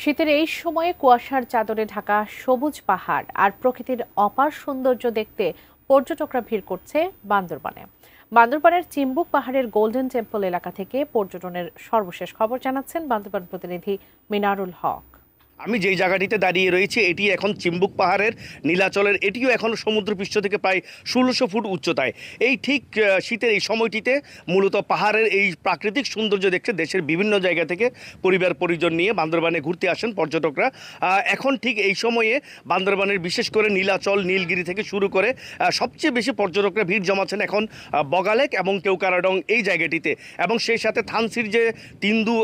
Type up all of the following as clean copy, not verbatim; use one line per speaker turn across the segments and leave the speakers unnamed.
শীতের এই সময়ে কুয়াশার চাদরে ঢাকা সবুজ পাহাড় আর প্রকৃতির অপার সৌন্দর্য দেখতে পর্যটকরা ভিড় করছে বান্দরবানে। বান্দরবানের চিম্বুক পাহাড়ের গোল্ডেন টেম্পল এলাকা থেকে পর্যটনের সর্বশেষ খবর জানাচ্ছেন বান্দরবান প্রতিনিধি মিনারুল হক।
আমি যেই জায়গাটিতে দাঁড়িয়ে রয়েছি এটি এখন চিম্বুক পাহাড়ের নীলাচলের, এটিও এখন সমুদ্রপৃষ্ঠ থেকে প্রায় ১৬০০ ফুট উচ্চতায়। এই ঠিক শীতের এই সময়টিতে মূলত পাহাড়ের এই প্রাকৃতিক সৌন্দর্য দেখতে দেশের বিভিন্ন জায়গা থেকে পরিবার পরিজন নিয়ে বান্দরবানে ঘুরতে আসেন পর্যটকরা। এখন ঠিক এই সময়ে বান্দরবানের বিশেষ করে নীলাচল, নীলগিরি থেকে শুরু করে সবচেয়ে বেশি পর্যটকরা ভিড় জমাচ্ছেন এখন বগালেক এবং কেওকারাডং এই জায়গাটিতে, এবং সেই সাথে থানসির যে তিন্দু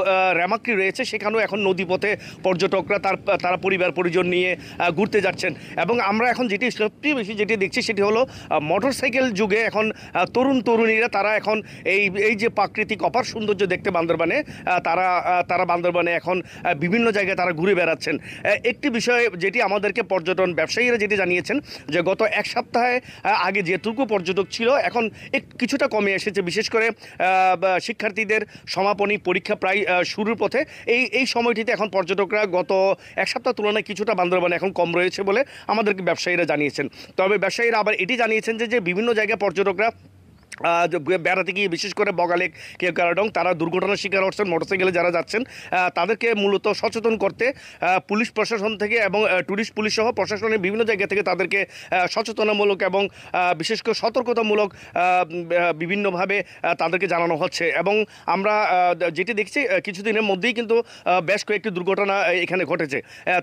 রেমাক্রি রয়েছে সেখানেও এখন নদীপথে পর্যটকরা তারা পরিবার পরিজন নিয়ে ঘুরতে যাচ্ছেন। এবং আমরা এখন যেটি সবচেয়ে বেশি যেটি দেখছি সেটি হলো মোটরসাইকেল যুগে এখন তরুণীরা তারা এখন এই যে প্রাকৃতিক অপার সৌন্দর্য দেখতে বান্দরবানে তারা বান্দরবানে এখন বিভিন্ন জায়গায় তারা ঘুরে বেড়াচ্ছেন। একটি বিষয় যেটি আমাদেরকে পর্যটন ব্যবসায়ীরা যেটি জানিয়েছেন যে গত এক সপ্তাহে আগে যেটুকু পর্যটক ছিল এখন কিছুটা কমে এসেছে, বিশেষ করে শিক্ষার্থীদের সমাপনী পরীক্ষা প্রায় শুরুর পথে। এই সময়টিতে এখন পর্যটকরা গত এক সপ্তাহ তুলনায় কিছুটা বান্দরবানে এখন কম রয়েছে বলে আমাদেরকে ব্যবসায়ীরা জানিয়েছেন। তবে ব্যবসায়ীরা আবার এটি জানিয়েছেন যে বিভিন্ন জায়গায় পর্যটকরা বেড়াতে গিয়ে বিশেষ করে বগালেক, কেওকারাডং তারা দুর্ঘটনার শিকার হচ্ছেন মোটরসাইকেলে যারা যাচ্ছেন। তাদেরকে মূলত সচেতন করতে পুলিশ প্রশাসন থেকে এবং ট্যুরিস্ট পুলিশ সহ প্রশাসনের বিভিন্ন জায়গা থেকে তাদেরকে সচেতনামূলক এবং বিশেষ করে সতর্কতামূলক বিভিন্নভাবে তাদেরকে জানানো হচ্ছে। এবং আমরা যেটি দেখছি কিছুদিনের মধ্যেই কিন্তু বেশ কয়েকটি দুর্ঘটনা এখানে ঘটেছে।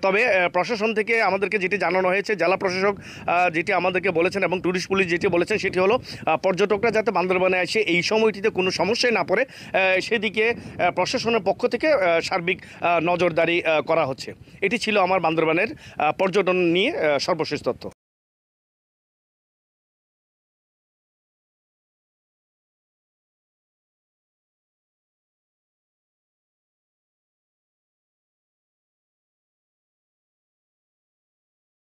তবে প্রশাসন থেকে আমাদেরকে যেটি জানানো হয়েছে, জেলা প্রশাসক যেটি আমাদেরকে বলেছেন এবং ট্যুরিস্ট পুলিশ যেটি বলেছেন সেটি হলো পর্যটকরা যাতে বান্দরবানে এসে এই সময়টিতে কোনো সমস্যায় না পড়ে সেদিকে প্রশাসনের পক্ষ থেকে সার্বিক নজরদারি করা হচ্ছে। এটি ছিল আমার বান্দরবানের পর্যটন নিয়ে সর্বশেষ তথ্য।